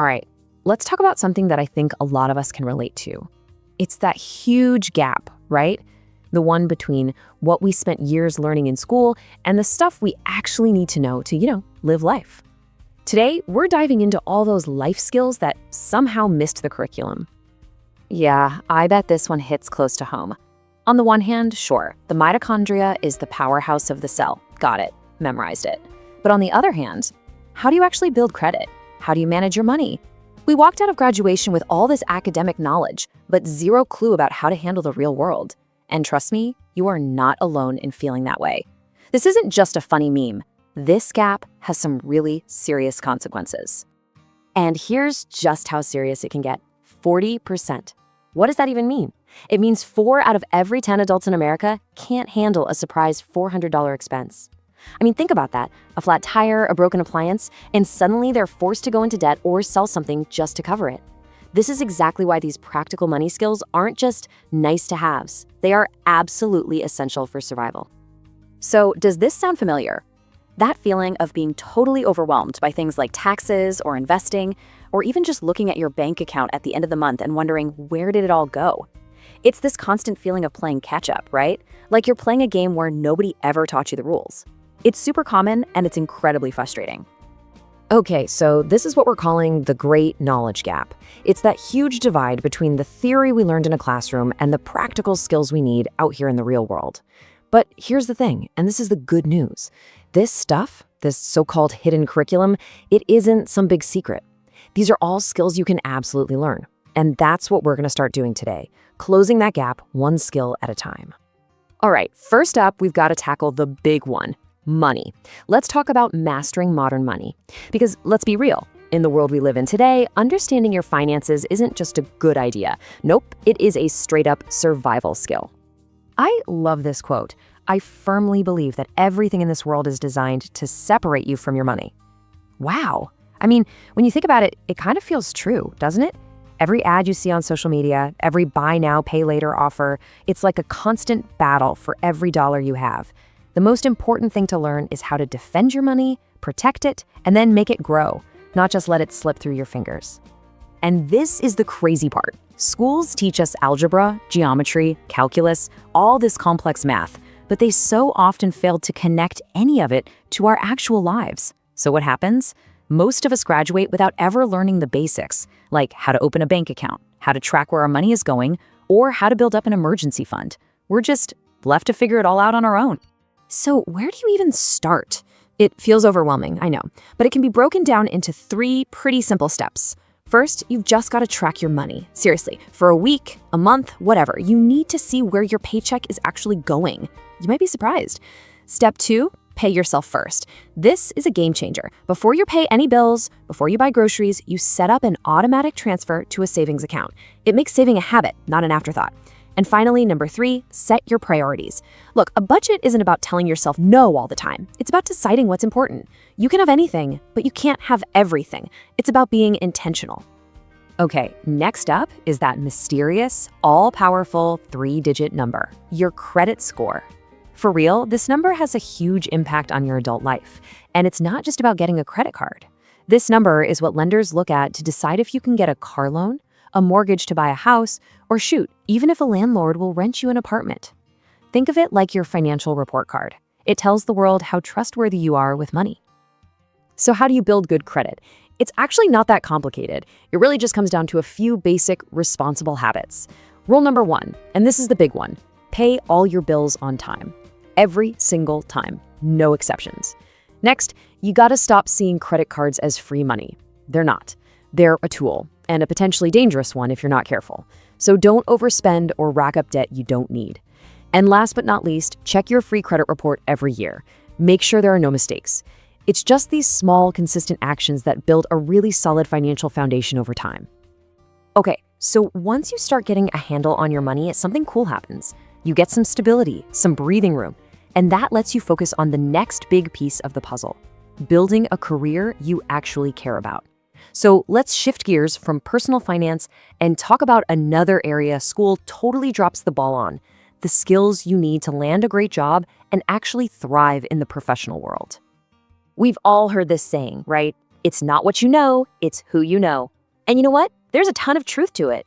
All right, let's talk about something that I think a lot of us can relate to. It's that huge gap, right? The one between what we spent years learning in school and the stuff we actually need to know to, live life. Today, we're diving into all those life skills that somehow missed the curriculum. Yeah, I bet this one hits close to home. On the one hand, sure, the mitochondria is the powerhouse of the cell. Got it, memorized it. But on the other hand, how do you actually build credit? How do you manage your money? We walked out of graduation with all this academic knowledge, but zero clue about how to handle the real world. And trust me, you are not alone in feeling that way. This isn't just a funny meme. This gap has some really serious consequences. And here's just how serious it can get. 40%. What does that even mean? It means 4 out of every 10 adults in America can't handle a surprise $400 expense. I mean, think about that. A flat tire, a broken appliance, and suddenly they're forced to go into debt or sell something just to cover it. This is exactly why these practical money skills aren't just nice to haves. They are absolutely essential for survival. So, does this sound familiar? That feeling of being totally overwhelmed by things like taxes or investing, or even just looking at your bank account at the end of the month and wondering, where did it all go? It's this constant feeling of playing catch-up, right? Like you're playing a game where nobody ever taught you the rules. It's super common and it's incredibly frustrating. Okay, so this is what we're calling the great knowledge gap. It's that huge divide between the theory we learned in a classroom and the practical skills we need out here in the real world. But here's the thing, and this is the good news. This stuff, this so-called hidden curriculum, it isn't some big secret. These are all skills you can absolutely learn. And that's what we're going to start doing today, closing that gap one skill at a time. All right, first up, we've got to tackle the big one, money. Let's talk about mastering modern money. Because let's be real, in the world we live in today, understanding your finances isn't just a good idea. Nope, it is a straight-up survival skill. I love this quote. I firmly believe that everything in this world is designed to separate you from your money. Wow. I mean, when you think about it, it kind of feels true, doesn't it? Every ad you see on social media, every buy now, pay later offer, it's like a constant battle for every dollar you have. The most important thing to learn is how to defend your money, protect it, and then make it grow, not just let it slip through your fingers. And this is the crazy part. Schools teach us algebra, geometry, calculus, all this complex math, but they so often fail to connect any of it to our actual lives. So what happens? Most of us graduate without ever learning the basics, like how to open a bank account, how to track where our money is going, or how to build up an emergency fund. We're just left to figure it all out on our own. So where do you even start? It feels overwhelming, I know, but it can be broken down into 3 pretty simple steps. First, you've just got to track your money. Seriously, for a week, a month, whatever, you need to see where your paycheck is actually going. You might be surprised. Step 2, pay yourself first. This is a game changer. Before you pay any bills, before you buy groceries, you set up an automatic transfer to a savings account. It makes saving a habit, not an afterthought. And finally, number 3, set your priorities. Look, a budget isn't about telling yourself no all the time. It's about deciding what's important. You can have anything, but you can't have everything. It's about being intentional. Okay, next up is that mysterious, all-powerful 3-digit number, your credit score. For real, this number has a huge impact on your adult life. And it's not just about getting a credit card. This number is what lenders look at to decide if you can get a car loan, a mortgage to buy a house, or shoot, even if a landlord will rent you an apartment. Think of it like your financial report card. It tells the world how trustworthy you are with money. So how do you build good credit? It's actually not that complicated. It really just comes down to a few basic, responsible habits. Rule number 1, and this is the big one, pay all your bills on time. Every single time, no exceptions. Next, you gotta stop seeing credit cards as free money. They're not. They're a tool, and a potentially dangerous one if you're not careful. So don't overspend or rack up debt you don't need. And last but not least, check your free credit report every year. Make sure there are no mistakes. It's just these small, consistent actions that build a really solid financial foundation over time. Okay, so once you start getting a handle on your money, something cool happens. You get some stability, some breathing room, and that lets you focus on the next big piece of the puzzle, building a career you actually care about. So let's shift gears from personal finance and talk about another area school totally drops the ball on, the skills you need to land a great job and actually thrive in the professional world. We've all heard this saying, right? It's not what you know, it's who you know. And you know what? There's a ton of truth to it.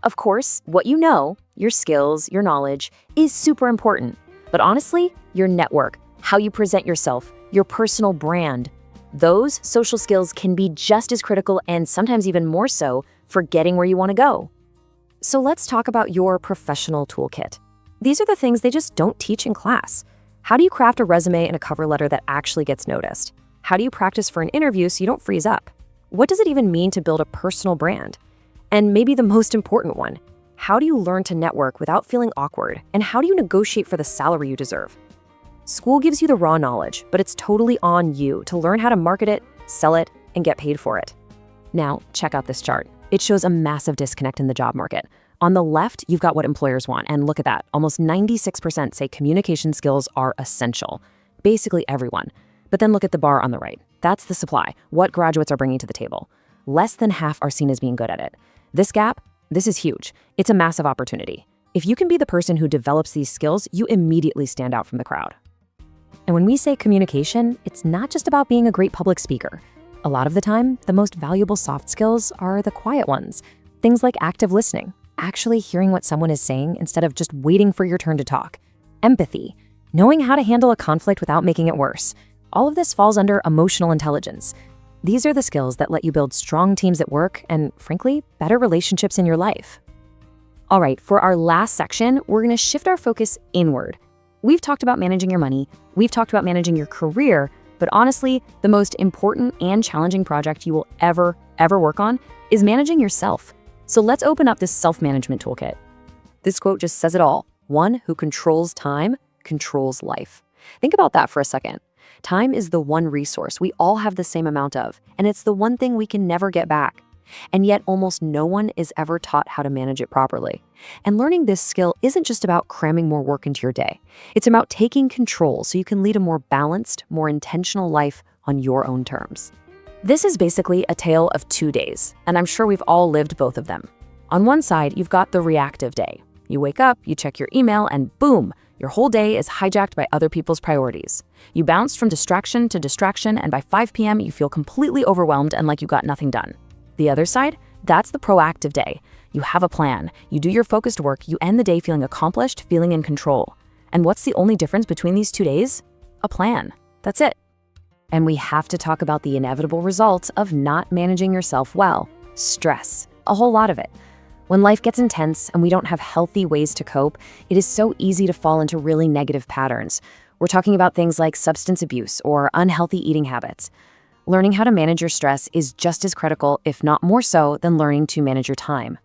Of course, what you know, your skills, your knowledge, is super important. But honestly, your network, how you present yourself, your personal brand, those social skills can be just as critical and sometimes even more so for getting where you want to go. So let's talk about your professional toolkit. These are the things they just don't teach in class. How do you craft a resume and a cover letter that actually gets noticed? How do you practice for an interview so you don't freeze up? What does it even mean to build a personal brand? And maybe the most important one, how do you learn to network without feeling awkward? And how do you negotiate for the salary you deserve? School gives you the raw knowledge, but it's totally on you to learn how to market it, sell it, and get paid for it. Now, check out this chart. It shows a massive disconnect in the job market. On the left, you've got what employers want, and look at that. Almost 96% say communication skills are essential. Basically everyone. But then look at the bar on the right. That's the supply, what graduates are bringing to the table. Less than half are seen as being good at it. This gap, this is huge. It's a massive opportunity. If you can be the person who develops these skills, you immediately stand out from the crowd. And when we say communication, it's not just about being a great public speaker. A lot of the time, the most valuable soft skills are the quiet ones. Things like active listening, actually hearing what someone is saying instead of just waiting for your turn to talk. Empathy, knowing how to handle a conflict without making it worse. All of this falls under emotional intelligence. These are the skills that let you build strong teams at work and, frankly, better relationships in your life. All right, for our last section, we're gonna shift our focus inward. We've talked about managing your money, we've talked about managing your career, but honestly, the most important and challenging project you will ever work on is managing yourself. So let's open up this self-management toolkit. This quote just says it all. One who controls time controls life. Think about that for a second. Time is the one resource we all have the same amount of, and it's the one thing we can never get back. And yet almost no one is ever taught how to manage it properly. And learning this skill isn't just about cramming more work into your day. It's about taking control so you can lead a more balanced, more intentional life on your own terms. This is basically a tale of 2 days, and I'm sure we've all lived both of them. On one side, you've got the reactive day. You wake up, you check your email, and boom, your whole day is hijacked by other people's priorities. You bounce from distraction to distraction, and by 5 p.m., you feel completely overwhelmed and like you got nothing done. The other side, that's the proactive day. You have a plan, you do your focused work, you end the day feeling accomplished, feeling in control. And what's the only difference between these 2 days? A plan. That's it. And we have to talk about the inevitable results of not managing yourself well. Stress. A whole lot of it. When life gets intense and we don't have healthy ways to cope, it is so easy to fall into really negative patterns. We're talking about things like substance abuse or unhealthy eating habits. Learning how to manage your stress is just as critical, if not more so, than learning to manage your time.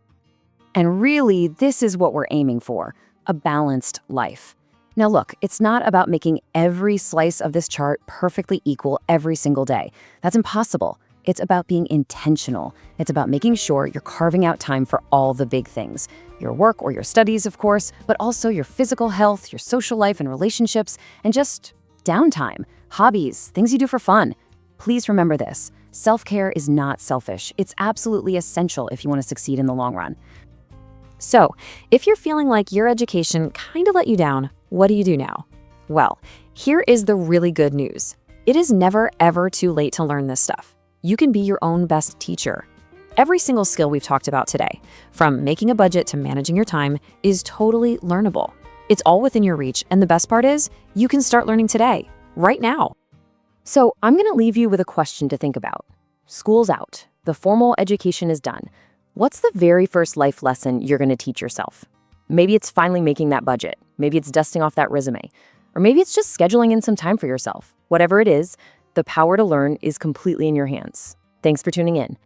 And really, this is what we're aiming for, a balanced life. Now look, it's not about making every slice of this chart perfectly equal every single day. That's impossible. It's about being intentional. It's about making sure you're carving out time for all the big things. Your work or your studies, of course, but also your physical health, your social life and relationships, and just downtime, hobbies, things you do for fun. Please remember this. Self-care is not selfish. It's absolutely essential if you want to succeed in the long run. So, if you're feeling like your education kind of let you down, what do you do now? Well, here is the really good news. It is never, ever too late to learn this stuff. You can be your own best teacher. Every single skill we've talked about today, from making a budget to managing your time, is totally learnable. It's all within your reach, and the best part is, you can start learning today, right now. So I'm gonna leave you with a question to think about. School's out, the formal education is done. What's the very first life lesson you're gonna teach yourself? Maybe it's finally making that budget. Maybe it's dusting off that resume. Or maybe it's just scheduling in some time for yourself. Whatever it is, the power to learn is completely in your hands. Thanks for tuning in.